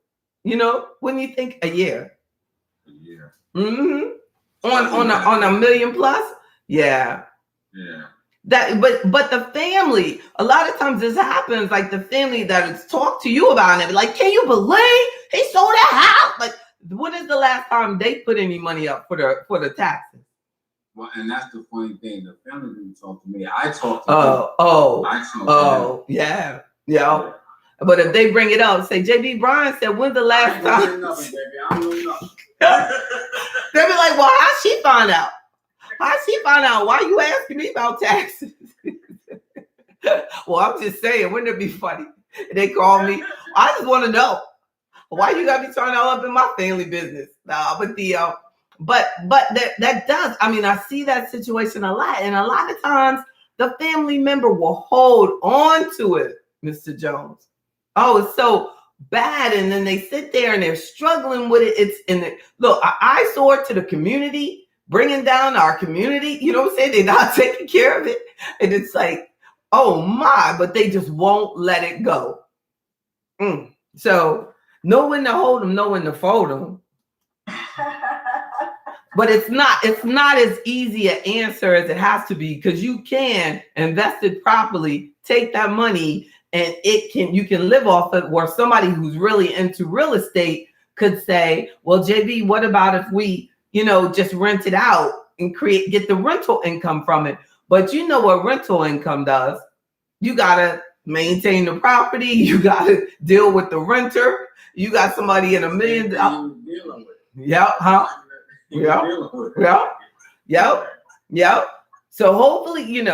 When you think a year. Mm-hmm. On $1 million plus, yeah. That, but the family, a lot of times this happens. Like the family that has talked to you about it, like, can you believe he sold that house? Like, when is the last time they put any money up for the taxes? Well, and that's the funny thing. The family didn't talk to me. I talked to them. Yeah. But if they bring it up, say, JB Bryan said, when's the last time? Nothing, baby. I don't know nothing. They'll be like, well, how'd she find out? Why you asking me about taxes? Well, I'm just saying, wouldn't it be funny? They call me. I just want to know why you got me trying all up in my family business. But that does. I mean, I see that situation a lot, and a lot of times the family member will hold on to it, Mr. Jones. Oh, it's so bad, and then they sit there and they're struggling with it. Look, I eyesore to the community, bringing down our community. You know what I'm saying? They're not taking care of it, and it's like, oh my! But they just won't let it go. So Know when to hold them, know when to fold them. But it's not as easy an answer as it has to be, because you can invest it properly, take that money, and you can live off it, where somebody who's really into real estate could say, well, JB, what about if we, just rent it out and get the rental income from it? But you know what rental income does? You gotta maintain the property, you gotta deal with the renter, you got somebody in $1 million. Yeah, huh? Yep. So hopefully,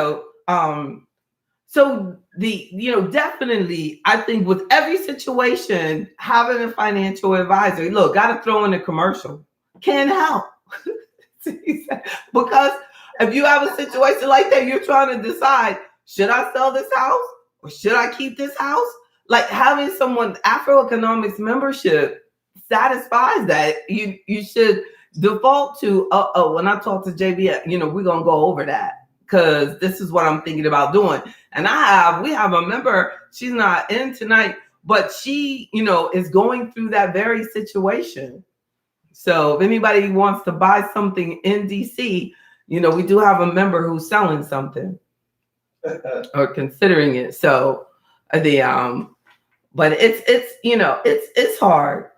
so definitely, I think with every situation, having a financial advisor, look, got to throw in a commercial, can help. Because if you have a situation like that, you're trying to decide, should I sell this house or should I keep this house? Like having someone, AfroEconomics membership satisfies that. You should default to, when I talk to JB, we're going to go over that, because this is what I'm thinking about doing. And we have a member, she's not in tonight, but she, is going through that very situation. So if anybody wants to buy something in DC, we do have a member who's selling something or considering it. So but it's hard.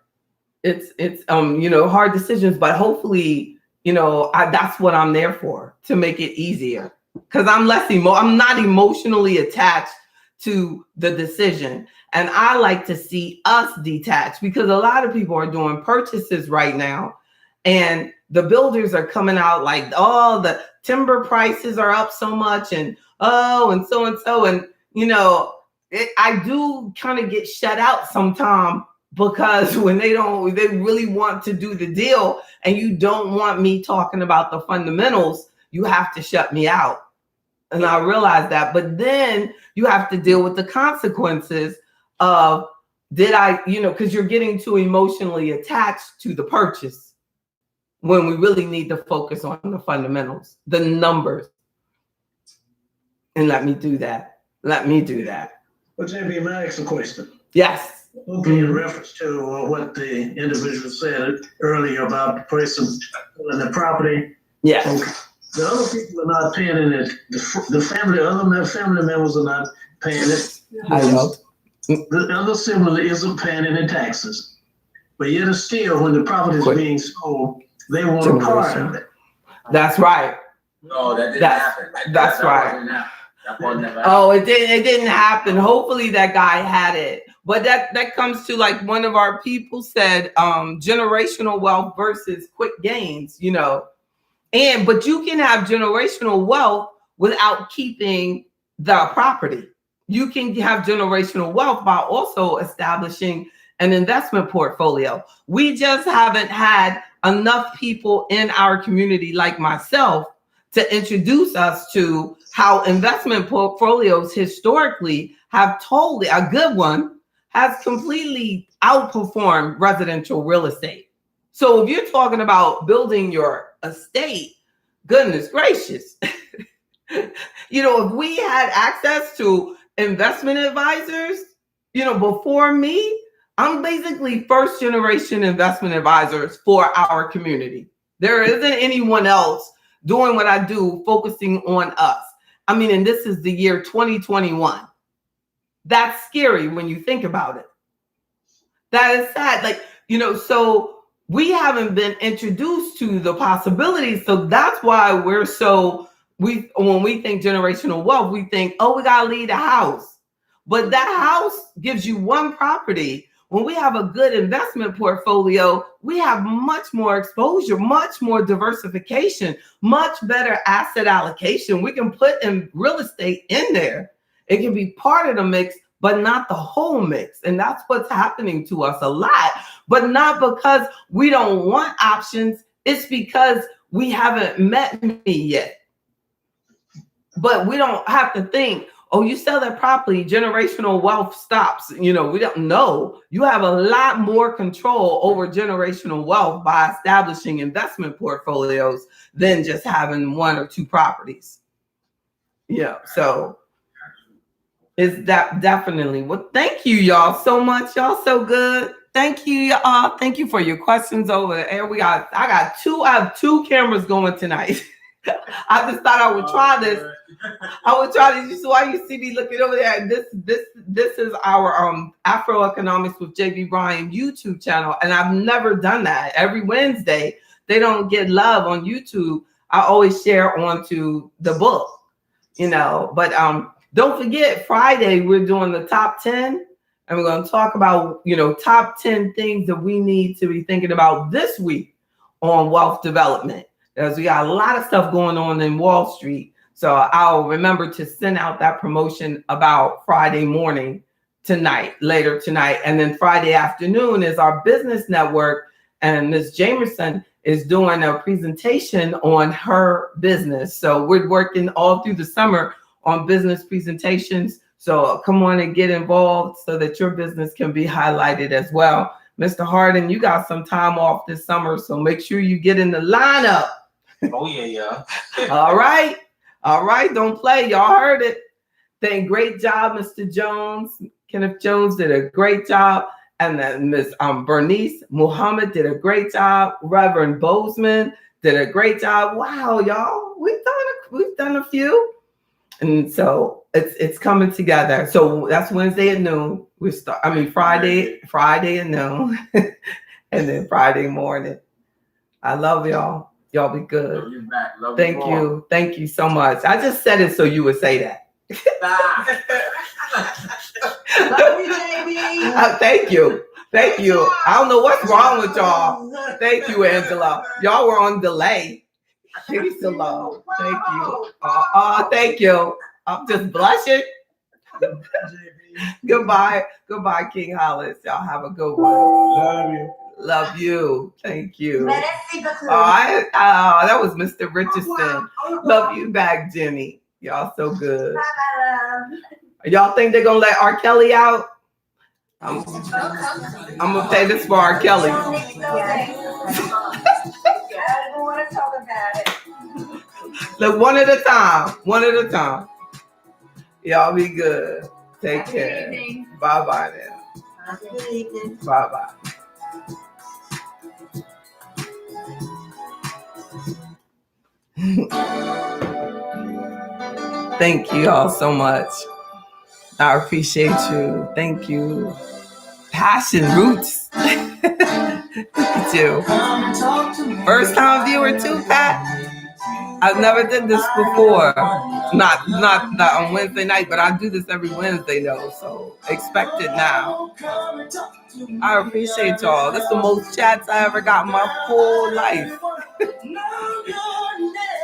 It's hard decisions, but hopefully, that's what I'm there for, to make it easier, because I'm not emotionally attached to the decision. And I like to see us detached, because a lot of people are doing purchases right now, and the builders are coming out like, oh, the timber prices are up so much, and and so, and I do kind of get shut out sometimes, because when they really want to do the deal and you don't want me talking about the fundamentals, you have to shut me out. And I realize that, but then you have to deal with the consequences of, because you're getting too emotionally attached to the purchase, when we really need to focus on the fundamentals, the numbers. And let me do that. Well, JB, may I ask a question? Yes. Okay, in reference to what the individual said earlier about the person and the property. Yes. Okay. The other people are not paying it. The family members are not paying it. I know. The other sibling isn't paying any taxes. But yet and still, when the property is being sold, they want a part of it. That's right. No, that didn't happen. That's right. Oh, it didn't happen. Hopefully that guy had it. But that comes to, like one of our people said, generational wealth versus quick gains, but you can have generational wealth without keeping the property. You can have generational wealth by also establishing an investment portfolio. We just haven't had enough people in our community, like myself, to introduce us to how investment portfolios historically have totally, a good one, has completely outperformed residential real estate. So if you're talking about building your estate, goodness gracious, if we had access to investment advisors, before me, I'm basically first generation investment advisors for our community. There isn't anyone else doing what I do, focusing on us. I mean, and this is the year 2021. That's scary when you think about it. That is sad. So we haven't been introduced to the possibilities. So that's why when we think generational wealth, we think, oh, we got to leave the house. But that house gives you one property. When we have a good investment portfolio, we have much more exposure, much more diversification, much better asset allocation. We can put in real estate in there. It can be part of the mix, but not the whole mix. And that's what's happening to us a lot. But not because we don't want options. It's because we haven't met me yet. But we don't have to think, oh, you sell that property, generational wealth stops. We don't know. You have a lot more control over generational wealth by establishing investment portfolios than just having one or two properties. Yeah, so is that definitely. Well, thank you, y'all, so much. Y'all so good. thank you. Thank you for your questions over there. I have two cameras going tonight. I just thought I would try this. I would try this. So why you see me looking over there? And this is our AfroEconomics with JB Bryan YouTube channel, and I've never done that. Every Wednesday, they don't get love on YouTube. I always share onto the book, But don't forget, Friday we're doing the top 10, and we're going to talk about top 10 things that we need to be thinking about this week on wealth development. Because we got a lot of stuff going on in Wall Street. So I'll remember to send out that promotion about Friday morning later tonight. And then Friday afternoon is our business network. And Ms. Jamerson is doing a presentation on her business. So we're working all through the summer on business presentations. So come on and get involved so that your business can be highlighted as well. Mr. Harden, you got some time off this summer, so make sure you get in the lineup. Oh, yeah. All right. Don't play. Y'all heard it. Great job, Mr. Jones. Kenneth Jones did a great job. And then Ms. Bernice Muhammad did a great job. Reverend Bozeman did a great job. Wow, y'all. We've done a few. And so it's coming together. So that's Wednesday at noon. Friday at noon. And then Friday morning. I love y'all. Y'all be good. Love you back. Love Thank you. Thank you so much. I just said it so you would say that. Love you, JB. Thank you. I don't know what's wrong with y'all. Thank you, Angela. Y'all were on delay. Peace and love. Thank you. Thank you. I'm just blushing. Goodbye, King Hollis. Y'all have a good one. Love you. Thank you. That was Mr. Richardson. Love you back, Jenny. Y'all so good. Y'all think they're gonna let R. Kelly out? I'm gonna say this for R. Kelly. I don't want to talk about it. Look, one at a time. Y'all be good. Take care. Bye-bye now. Good evening. Bye-bye. Thank you all so much. I appreciate you. Thank you. Passion Roots. Look at you. First time viewer too, Pat. I've never did this before. Not on Wednesday night, but I do this every Wednesday though, so expect it now. I appreciate y'all. That's the most chats I ever got in my whole life.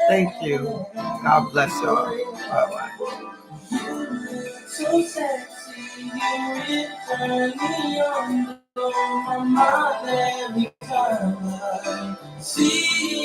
Thank you. God bless y'all. Bye-bye. So sexy, you turn me on, blow my mind every time I see